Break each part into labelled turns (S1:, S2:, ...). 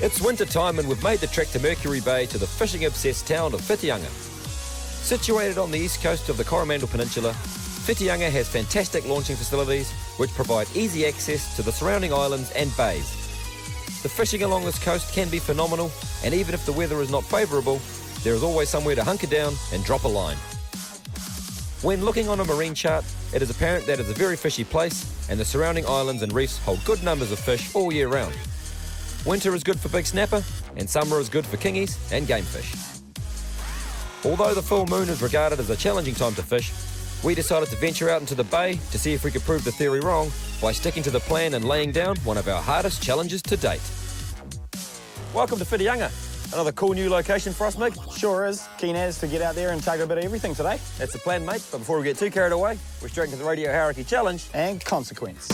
S1: It's winter time and we've made the trek to Mercury Bay to the fishing-obsessed town of Whitianga. Situated on the east coast of the Coromandel Peninsula, Whitianga has fantastic launching facilities which provide easy access to the surrounding islands and bays. The fishing along this coast can be phenomenal, and even if the weather is not favourable, there is always somewhere to hunker down and drop a line. When looking on a marine chart, it is apparent that it's a very fishy place, and the surrounding islands and reefs hold good numbers of fish all year round. Winter is good for big snapper, and summer is good for kingies and game fish. Although the full moon is regarded as a challenging time to fish, we decided to venture out into the bay to see if we could prove the theory wrong by sticking to the plan and laying down one of our hardest challenges to date. Welcome to Whitianga. Another cool new location for us, Mick.
S2: Sure is. Keen as to get out there and take a bit of everything today.
S1: That's the plan, mate. But before we get too carried away, we're straight into the Radio Hierarchy Challenge.
S2: And consequence.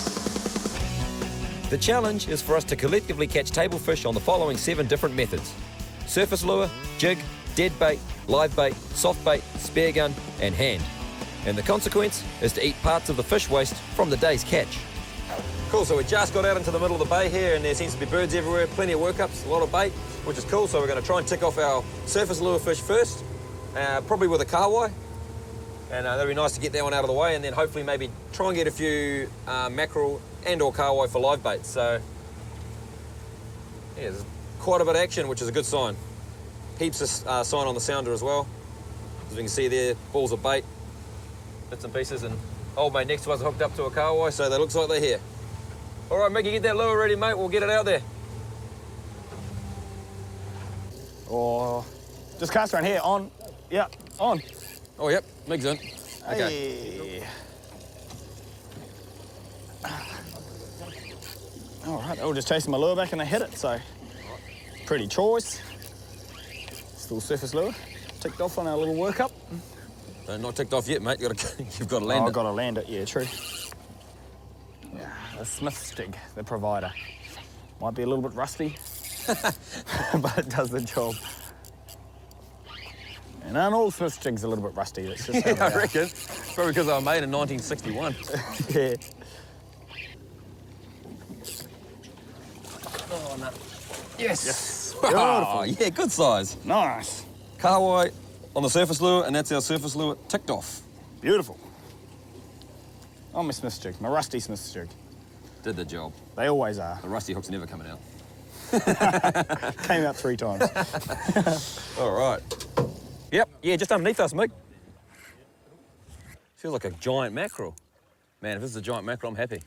S1: The challenge is for us to collectively catch table fish on the following 7 different methods: surface lure, jig, dead bait, live bait, soft bait, spear gun, and hand. And the consequence is to eat parts of the fish waste from the day's catch. Cool, so we just got out into the middle of the bay here and there seems to be birds everywhere, plenty of workups, a lot of bait, which is cool. So we're going to try and tick off our surface lure fish first, probably with a kahawai. And that'd be nice to get that one out of the way, and then hopefully maybe try and get a few mackerel and or kahawai for live bait. So yeah, there's quite a bit of action, which is a good sign. Heaps of sign on the sounder as well. As we can see there, balls of bait, bits and pieces, and old mate next to us are hooked up to a kahawai, so that looks like they're here. All right, Mickey, get that lure ready, mate. We'll get it out there.
S2: Or just cast around here, on. Yeah, on.
S1: Oh, yep, Mig's in.
S2: Okay. Hey. All right, I was just chasing my lure back and I hit it, so pretty choice. Still surface lure. Ticked off on our little workup.
S1: Not ticked off yet, mate. You've got to land it.
S2: I've got to land it, yeah, true. Yeah, the Smith's jig, the provider. Might be a little bit rusty, but it does the job. And aren't all Smith's jigs a little bit rusty? That's just
S1: yeah, I reckon. Probably because they were made in 1961.
S2: Yeah.
S1: Oh, no. Yes.
S2: Yes.
S1: Oh, yeah, good size.
S2: Nice.
S1: Kahawai on the surface lure, and that's our surface lure ticked off.
S2: Beautiful. Oh, my Smith's jig, my rusty Smith's jig.
S1: Did the job.
S2: They always are.
S1: The rusty hook's never coming out.
S2: Came out 3 times.
S1: All right. Yep, yeah, just underneath us, Mick. Feels like a giant mackerel. Man, if this is a giant mackerel, I'm happy.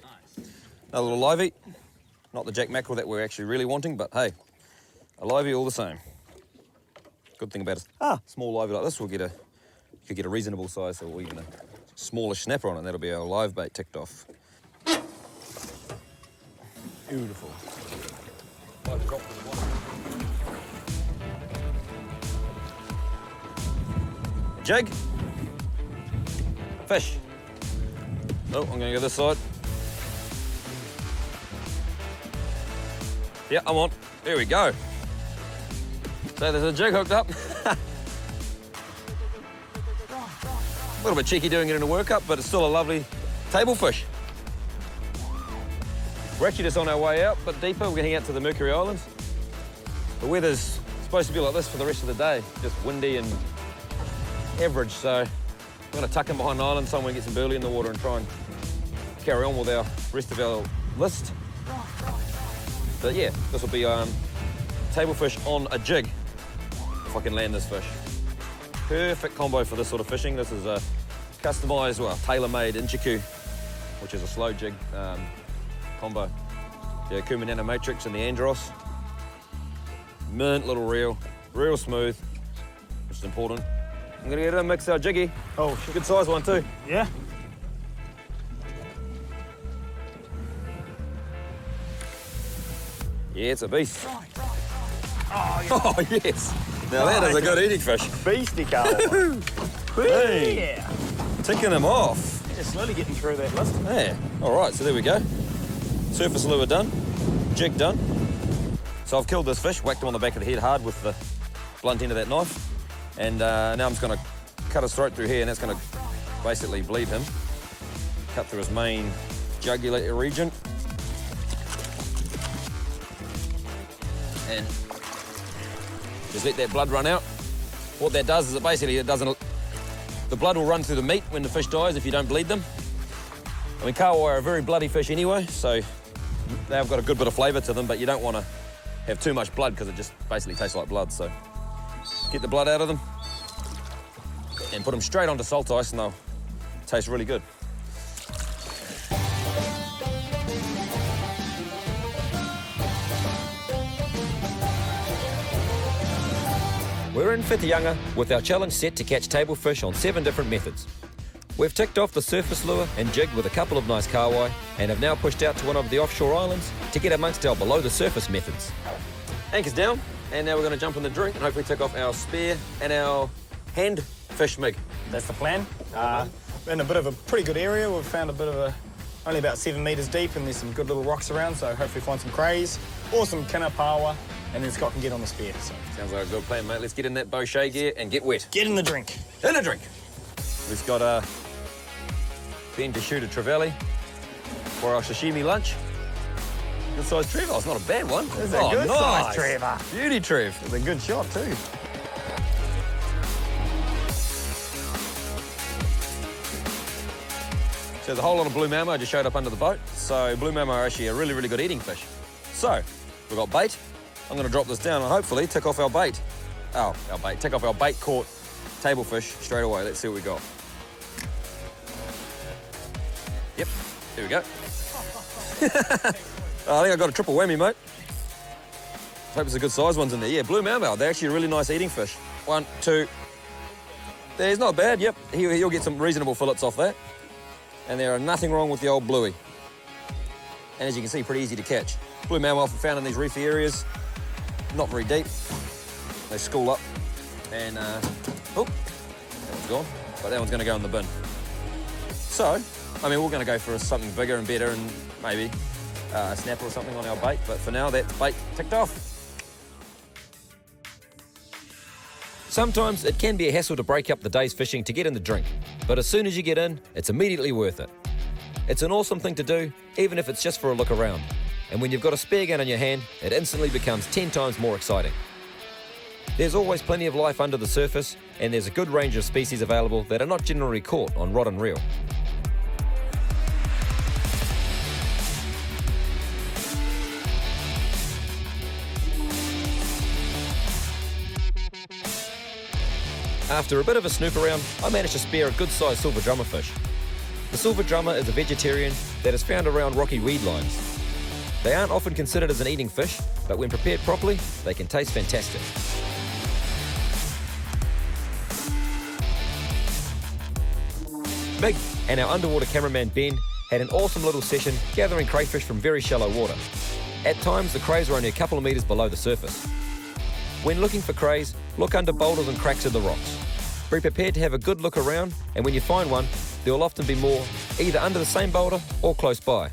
S1: Nice. Another little livey. Not the jack mackerel that we're actually really wanting, but hey, a livey all the same. Good thing about a small livey like this, you could get a reasonable size or even a smallish snapper on it, and that'll be our live bait ticked off.
S2: Beautiful.
S1: Jig. Fish. Oh, I'm gonna go this side. Yeah, I'm on. There we go. So there's a jig hooked up. A little bit cheeky doing it in a workup, but it's still a lovely table fish. We're actually just on our way out, but deeper. We're heading out to the Mercury Islands. The weather's supposed to be like this for the rest of the day, just windy and average, so we're going to tuck in behind an island somewhere and get some burley in the water and try and carry on with our rest of our list. But yeah, this will be table fish on a jig, if I can land this fish. Perfect combo for this sort of fishing. This is a customised, well, tailor-made Inchiku, which is a slow jig combo. The Kuma Nano Matrix and the Andros. Mint little reel, real smooth, which is important. I'm gonna get it and mix our jiggy.
S2: Oh, shit.
S1: Good size one too.
S2: Yeah.
S1: Yeah, it's a beast.
S2: Oh, yeah.
S1: Oh, yes. Now that is a good eating fish.
S2: Beastie carl.
S1: Hey.
S2: Yeah.
S1: Ticking them off.
S2: Yeah, slowly getting through that list.
S1: Yeah. All right, so there we go. Surface lure done, jig done. So I've killed this fish, whacked him on the back of the head hard with the blunt end of that knife. And now I'm just gonna cut his throat through here, and that's gonna basically bleed him. cut through his main jugular region. And just let that blood run out. What that does is the blood will run through the meat when the fish dies if you don't bleed them. I mean, kahawai are a very bloody fish anyway, so they've got a good bit of flavour to them, but you don't want to have too much blood because it just basically tastes like blood. So get the blood out of them and put them straight onto salt ice and they'll taste really good. We're in Whitianga with our challenge set to catch table fish on 7 different methods. We've ticked off the surface lure and jigged with a couple of nice kahawai and have now pushed out to one of the offshore islands to get amongst our below the surface methods. Anchor's down, and now we're going to jump in the drink and hopefully tick off our spear and our hand fish mig.
S2: That's the plan. We're in a bit of a pretty good area. We've found a bit of only about 7 metres deep, and there's some good little rocks around, so hopefully find some crays or some kinapawa, and then Scott can get on the spear. So.
S1: Sounds like a good plan, mate. Let's get in that bochet gear and get wet.
S2: Get in the drink.
S1: In the drink. We've got Ben to shoot a trevally for our sashimi lunch. Good size Trevor. Oh, it's not a bad one.
S2: It's a good size Trevor.
S1: Beauty Trev.
S2: It's a good shot too.
S1: So there's a whole lot of blue mamo just showed up under the boat. So blue mamo are actually a really, really good eating fish. So we've got bait. I'm going to drop this down and hopefully tick off our bait. Tick off our bait caught table fish straight away. Let's see what we got. Yep, there we go. I think I got a triple whammy, mate. Hope there's a good size ones in there. Yeah, blue mamo, they're actually a really nice eating fish. 1, 2. There's not bad, yep. He'll get some reasonable fillets off that. And there are nothing wrong with the old bluey. And as you can see, pretty easy to catch. Blue mamo often found in these reefy areas, not very deep. They school up and, oh, that one's gone. But that one's gonna go in the bin. So, I mean, we're gonna go for something bigger and better and maybe a snapper or something on our bait, but for now, that's bait ticked off. Sometimes it can be a hassle to break up the day's fishing to get in the drink, but as soon as you get in, it's immediately worth it. It's an awesome thing to do, even if it's just for a look around. And when you've got a spear gun in your hand, it instantly becomes 10 times more exciting. There's always plenty of life under the surface, and there's a good range of species available that are not generally caught on rod and reel. After a bit of a snoop around, I managed to spear a good-sized silver drummer fish. The silver drummer is a vegetarian that is found around rocky weed lines. They aren't often considered as an eating fish, but when prepared properly, they can taste fantastic. Mig and our underwater cameraman Ben had an awesome little session gathering crayfish from very shallow water. At times, the crays were only a couple of metres below the surface. When looking for crays, look under boulders and cracks in the rocks. Be prepared to have a good look around, and when you find one, there will often be more, either under the same boulder or close by.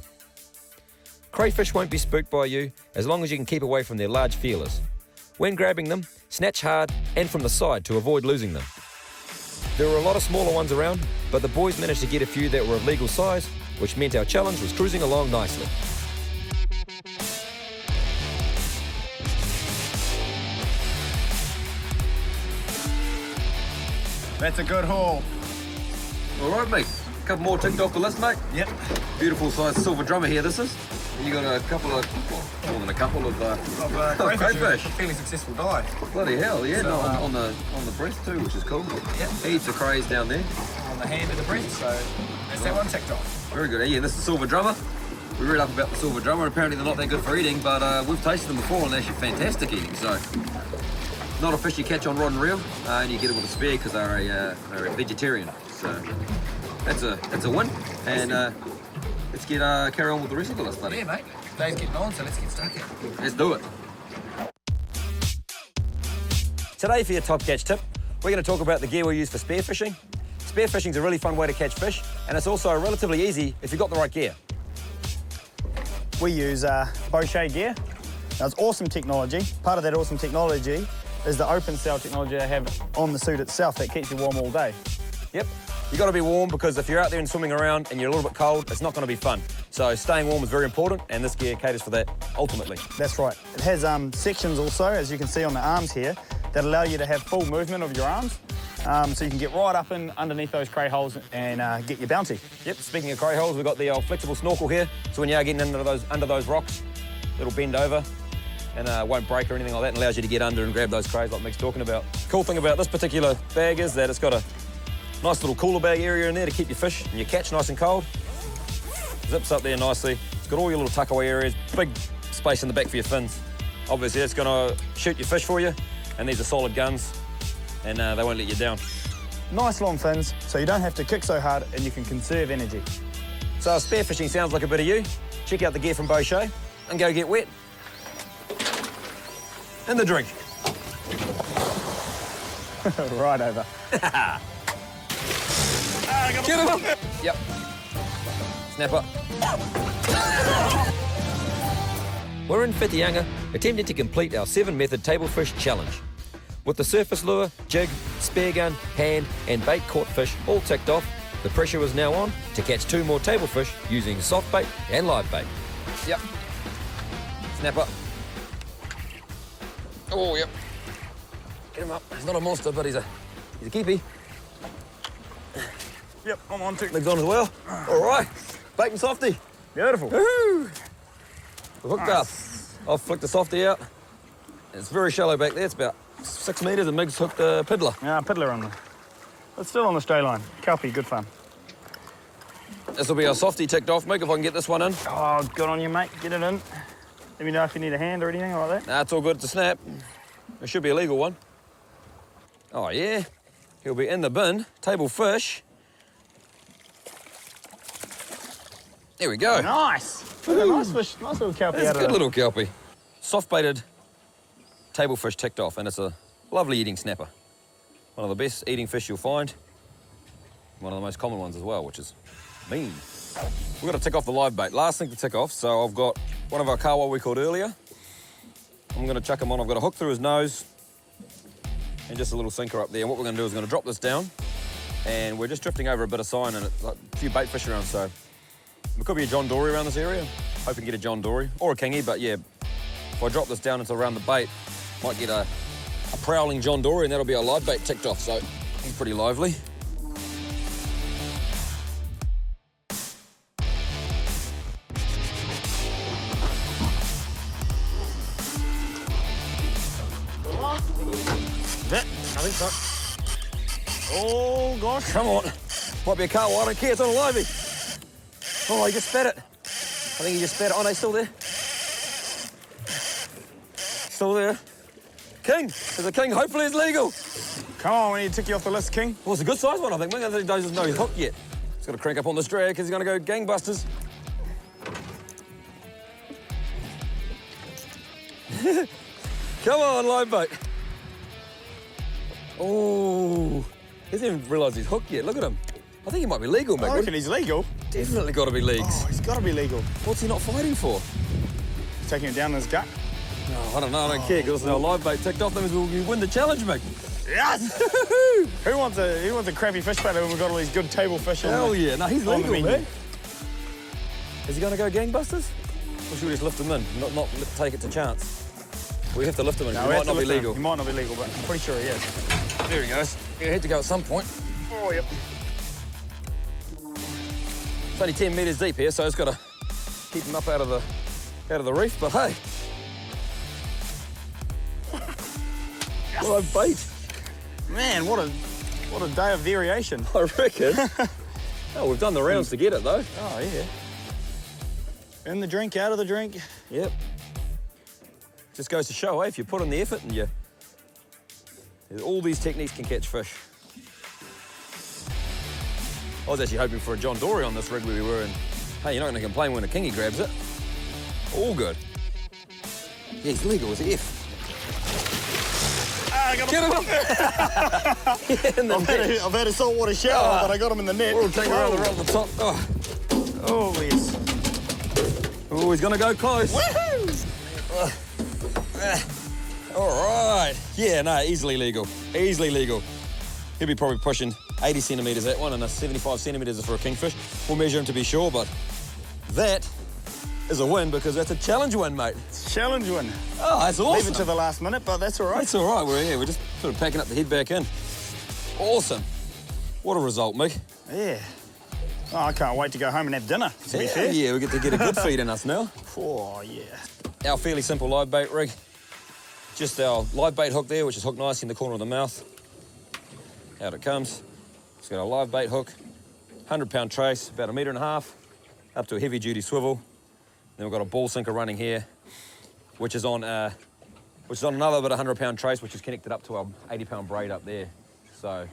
S1: Crayfish won't be spooked by you as long as you can keep away from their large feelers. When grabbing them, snatch hard and from the side to avoid losing them. There were a lot of smaller ones around, but the boys managed to get a few that were of legal size, which meant our challenge was cruising along nicely.
S2: That's a good haul.
S1: All right, mate. A couple more ticked off the list, mate.
S2: Yep.
S1: Beautiful sized silver drummer here, this is. And you got a couple of, well, more than a couple of crayfish.
S2: Fairly successful dive.
S1: Bloody hell, yeah.
S2: So,
S1: no, on the breast too, which is cool.
S2: Yep.
S1: Heaps of crays down there.
S2: On the hand of the breast, so that's that one ticked off.
S1: Very good. Yeah, this is silver drummer. We read up about the silver drummer. Apparently they're not that good for eating, but we've tasted them before and they're actually fantastic eating. So, not a fish you catch on rod and reel, and you get it with a spear because they're a vegetarian. So that's a win. And let's get carry on with the rest of the list, buddy.
S2: Yeah, mate. Day's getting on, so let's get stuck in.
S1: Let's do it. Today for your top catch tip, we're going to talk about the gear we use for spear fishing. Spear fishing is a really fun way to catch fish, and it's also relatively easy if you've got the right gear.
S2: We use bochet gear. Now, it's awesome technology. Part of that awesome technology is the open cell technology I have on the suit itself that keeps you warm all day.
S1: Yep. You've got to be warm because if you're out there and swimming around and you're a little bit cold, it's not going to be fun. So staying warm is very important, and this gear caters for that ultimately.
S2: That's right. It has sections also, as you can see on the arms here, that allow you to have full movement of your arms. So you can get right up in underneath those cray holes and get your bounty.
S1: Yep, speaking of cray holes, we've got the old flexible snorkel here. So when you are getting under those rocks, it'll bend over and won't break or anything like that, and allows you to get under and grab those crays like Mick's talking about. Cool thing about this particular bag is that it's got a nice little cooler bag area in there to keep your fish and your catch nice and cold. Zips up there nicely. It's got all your little tuckaway areas, big space in the back for your fins. Obviously, it's going to shoot your fish for you, and these are solid guns, and they won't let you down.
S2: Nice long fins, so you don't have to kick so hard and you can conserve energy.
S1: So if spearfishing sounds like a bit of you, check out the gear from Bochet and go get wet. In the drink.
S2: Right over.
S1: Get him up! Yep. Snapper. We're in Whitianga, attempting to complete our 7-method table fish challenge. With the surface lure, jig, spear gun, hand and bait caught fish all ticked off, the pressure was now on to catch 2 more table fish using soft bait and live bait. Yep. Snapper. Oh, yep. Get him up. He's not a monster, but he's a keepy.
S2: Yep, I'm on too.
S1: Legs on as well. All right. Bait and softy.
S2: Beautiful.
S1: Woohoo! We're hooked up. I've flicked the softy out. It's very shallow back there. It's about 6 metres, and Mick's hooked a piddler.
S2: Yeah, piddler on there. It's still on the stray line. Kelpie, good fun.
S1: This will be our softy ticked off, Mick, if I can get this one in.
S2: Oh, good on you, mate. Get it in. Let me know if you need a hand or anything like that.
S1: Nah, it's all good. It's a snap. It should be a legal one. Oh, yeah. He'll be in the bin. Table fish. There we go.
S2: Nice. Nice fish. Nice little kelpie.
S1: That's a good little kelpie. Soft-baited table fish ticked off, and it's a lovely eating snapper. One of the best eating fish you'll find. One of the most common ones as well, which is mean. We've got to tick off the live bait. Last thing to tick off, so I've got one of our kawa we caught earlier. I'm going to chuck him on. I've got a hook through his nose and just a little sinker up there. And what we're going to do is we're going to drop this down, and we're just drifting over a bit of sign and it's like a few bait fish around, so it could be a John Dory around this area. Hoping to get a John Dory or a kingy, but yeah, if I drop this down into around the bait, might get a prowling John Dory, and that'll be our live bait ticked off, so he's pretty lively.
S2: I think so. Oh, gosh.
S1: Come on. Might be a car, I don't care, it's on a livey. Oh, he just spat it. I think he just spat it. Oh, no, he's still there. Still there. King. There's a king. Hopefully it's legal.
S2: Come on, we need to tick you off the list, King.
S1: Well, it's a good size one, I think. Maybe he doesn't know he's hooked yet. He's got to crank up on this drag because he's going to go gangbusters. Come on, live bait. Oh, he hasn't even realised he's hooked yet. Look at him. I think he might be legal, Mick.
S2: I reckon he's legal.
S1: Definitely got to be legs.
S2: Oh, he's got to be legal.
S1: What's he not fighting for?
S2: He's taking it down in his gut.
S1: No, I don't know. I don't care because our live bait ticked off. That means we'll win the challenge, Mick.
S2: Yes! Who wants a crappy fish baiter when we've got all these good table fish on
S1: Hell
S2: the,
S1: yeah. No, he's
S2: on the
S1: legal,
S2: menu?
S1: man. Is he going to go gangbusters? Or should we just lift him in? Not take it to chance. We have to lift him in.
S2: No,
S1: He might not be legal.
S2: He might not be legal, but I'm pretty sure he is.
S1: There he goes. He had to go at some point.
S2: Oh, yep.
S1: It's only 10 metres deep here, so it's got to keep him up out of the reef. But hey,
S2: Yes.
S1: what a bait!
S2: Man, what a day of variation.
S1: I reckon. Oh, we've done the rounds to get it though.
S2: Oh, yeah. In the drink, out of the drink.
S1: Yep. Just goes to show, if you put in the effort and all these techniques can catch fish. I was actually hoping for a John Dory on this rig where we were, and hey, you're not going to complain when a kingy grabs it. All good. Yeah, he's legal as F.
S2: I got him.
S1: Yeah, in the net.
S2: I've had a saltwater shower, but I got him in the net.
S1: We'll take around the top. Oh.
S2: Oh, yes.
S1: Oh, he's going to go close. All right. Yeah, no, easily legal. Easily legal. He'll be probably pushing 80 centimetres that one, and a 75 centimetres for a kingfish. We'll measure them to be sure, but that is a win because that's a challenge win, mate.
S2: Challenge win.
S1: Oh, that's awesome.
S2: Leave it to the last minute, but that's all right.
S1: That's all right. We're just sort of packing up the head back in. Awesome. What a result, Mick.
S2: Yeah. Oh, I can't wait to go home and have dinner, to be fair.
S1: Yeah, we get to get a good feed in us now.
S2: Oh, yeah.
S1: Our fairly simple live bait rig. Just our live bait hook there, which is hooked nicely in the corner of the mouth. Out it comes. It's got a live bait hook, 100-pound trace, about 1.5 meters, up to a heavy-duty swivel. Then we've got a ball sinker running here, which is on another but 100-pound trace, which is connected up to our 80-pound braid up there. So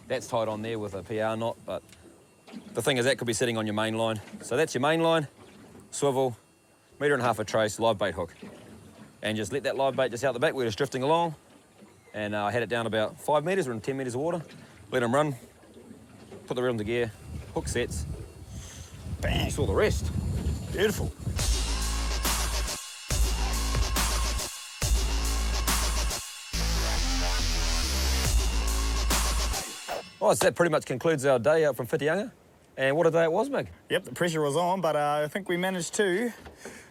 S1: that's tied on there with a PR knot, but the thing is that could be sitting on your main line. So that's your main line, swivel, 1.5 meters of trace, live bait hook. And just let that live bait just out the back. We're just drifting along. And I had it down about 5 meters, we're in 10 meters of water. Let them run, put the reel into gear, hook sets. Bang. You saw the rest.
S2: Beautiful.
S1: Right, so that pretty much concludes our day out from Whitianga. And what a day it was, Mick.
S2: Yep, the pressure was on, but I think we managed to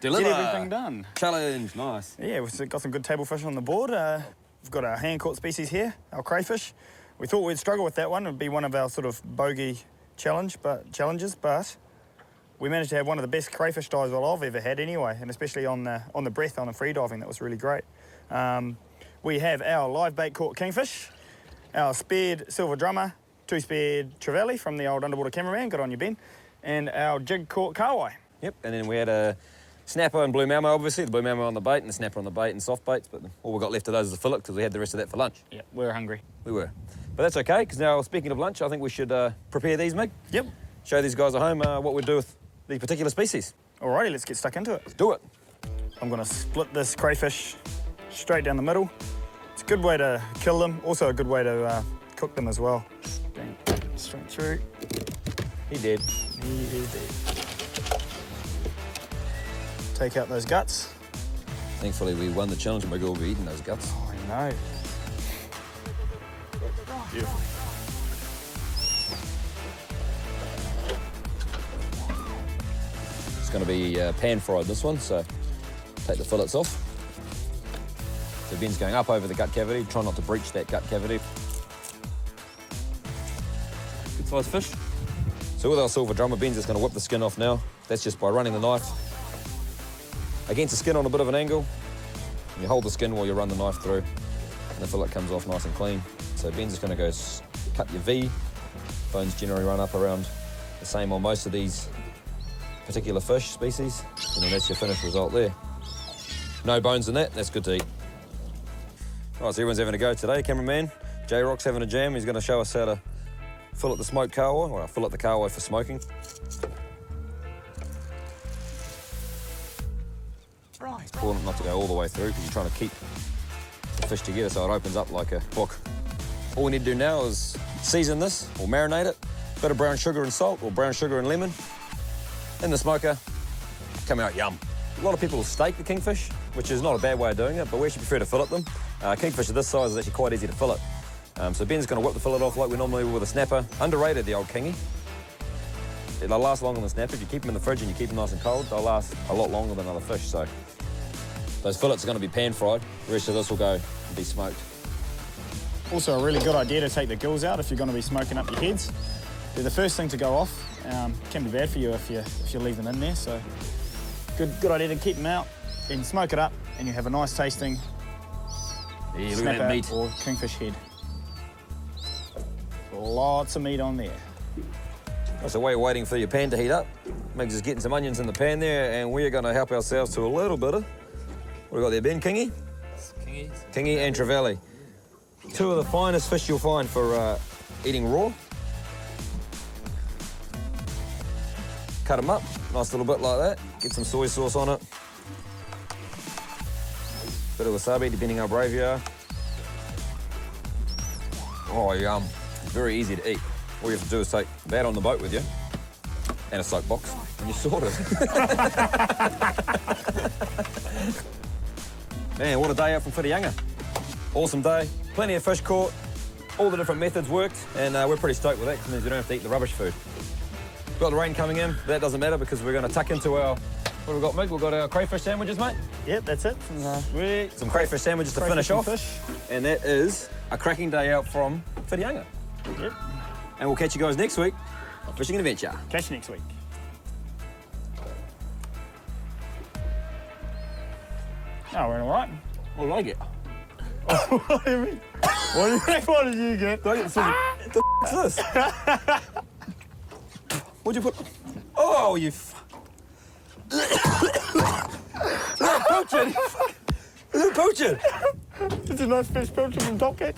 S1: Deliver.
S2: get everything done.
S1: Challenge, nice.
S2: Yeah, we've got some good table fish on the board. We've got our hand-caught species here, our crayfish. We thought we'd struggle with that one. It would be one of our sort of bogey challenges, but we managed to have one of the best crayfish dives I've ever had anyway, and especially on the breath, on the free diving. That was really great. We have our live bait caught kingfish, our spared silver drummer, 2 spared trevally from the old underwater cameraman, good on you, Ben, and our jig caught kahawai.
S1: Yep, and then we had a snapper and blue mamo, obviously, the blue mamo on the bait and the snapper on the bait and soft baits, but all we got left of those is the fillet because we had the rest of that for lunch.
S2: Yep, we were hungry.
S1: We were. But that's okay, because now, speaking of lunch, I think we should prepare these, Mick.
S2: Yep.
S1: Show these guys at home what we do with these particular species.
S2: Alrighty, let's get stuck into it.
S1: Let's do it.
S2: I'm gonna split this crayfish straight down the middle. It's a good way to kill them, also a good way to cook them as well. Bang, straight through.
S1: He did.
S2: He is dead. Take out those guts.
S1: Thankfully, we won the challenge and we're going to be eating those guts.
S2: Oh, I know. Beautiful.
S1: It's going to be pan-fried, this one, so take the fillets off. So Ben's going up over the gut cavity, try not to breach that gut cavity. Good sized fish. So with our silver drummer, Ben's just going to whip the skin off now. That's just by running the knife against the skin on a bit of an angle. And you hold the skin while you run the knife through, and the fillet comes off nice and clean. So Ben's just going to go cut your V. Bones generally run up around the same on most of these particular fish species, and then that's your finished result there. No bones in that, that's good to eat. Right, so everyone's having a go today. Cameraman, J-Rock's having a jam. He's going to show us how to fillet the smoked kahawai, or fillet the kahawai for smoking. Right. It's important not to go all the way through because you're trying to keep the fish together so it opens up like a book. All we need to do now is season this or marinate it. Bit of brown sugar and salt or brown sugar and lemon in the smoker. Come out yum. A lot of people will steak the kingfish, which is not a bad way of doing it, but we actually prefer to fillet them. Kingfish of this size is actually quite easy to fillet. So Ben's going to whip the fillet off like we normally would with a snapper. Underrated, the old kingy. They'll last longer than snapper. If you keep them in the fridge and you keep them nice and cold, they'll last a lot longer than other fish. So those fillets are going to be pan-fried. The rest of this will go and be smoked.
S2: Also a really good idea to take the gills out if you're going to be smoking up your heads. They're the first thing to go off. Can be bad for you if you leave them in there. So good idea to keep them out and smoke it up, and you have a nice tasting snapper meat or kingfish head. Lots of meat on there.
S1: So while you're waiting for your pan to heat up, Meg's just getting some onions in the pan there, and we're going to help ourselves to a little bit of, what have we got there, Ben? Kingy? Kingy and trevally. Two of the finest fish you'll find for eating raw. Cut them up, nice little bit like that. Get some soy sauce on it. Bit of wasabi, depending how brave you are. Oh, yum. Very easy to eat. All you have to do is take that on the boat with you and a soap box, and you're sorted. Man, what a day out from Whitianga. Awesome day, plenty of fish caught, all the different methods worked, and we're pretty stoked with that because it means we don't have to eat the rubbish food. We've got the rain coming in, that doesn't matter because we're going to tuck into our, what have we got, Mick? We've got our crayfish sandwiches, mate.
S2: Yep, that's it.
S1: Sweet. Some crayfish sandwiches to finish off. And that is a cracking day out from Whitianga.
S2: Yep.
S1: And we'll catch you guys next week on Fishing Adventure.
S2: Catch you next week. Oh, we're all right.
S1: I like it.
S2: What do you mean? What did you get?
S1: The f***'s this? What'd you put? Oh, you no, poaching! You're poaching!
S2: It's a nice fish poaching from Top Catch.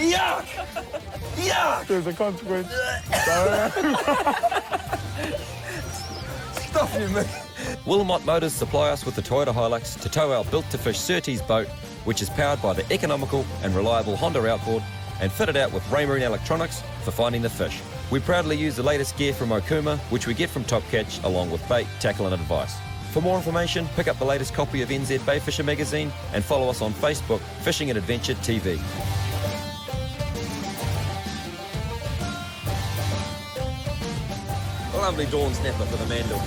S1: Yuck! Yuck!
S2: There's a consequence.
S1: Stop you, mate. Wilmot Motors supply us with the Toyota Hilux to tow our built-to-fish Surtees boat, which is powered by the economical and reliable Honda outboard and fitted out with Raymarine electronics for finding the fish. We proudly use the latest gear from Okuma, which we get from Top Catch, along with bait, tackle and advice. For more information, pick up the latest copy of NZ Bayfisher magazine and follow us on Facebook, Fishing and Adventure TV. Lovely dawn snapper for the Mandel.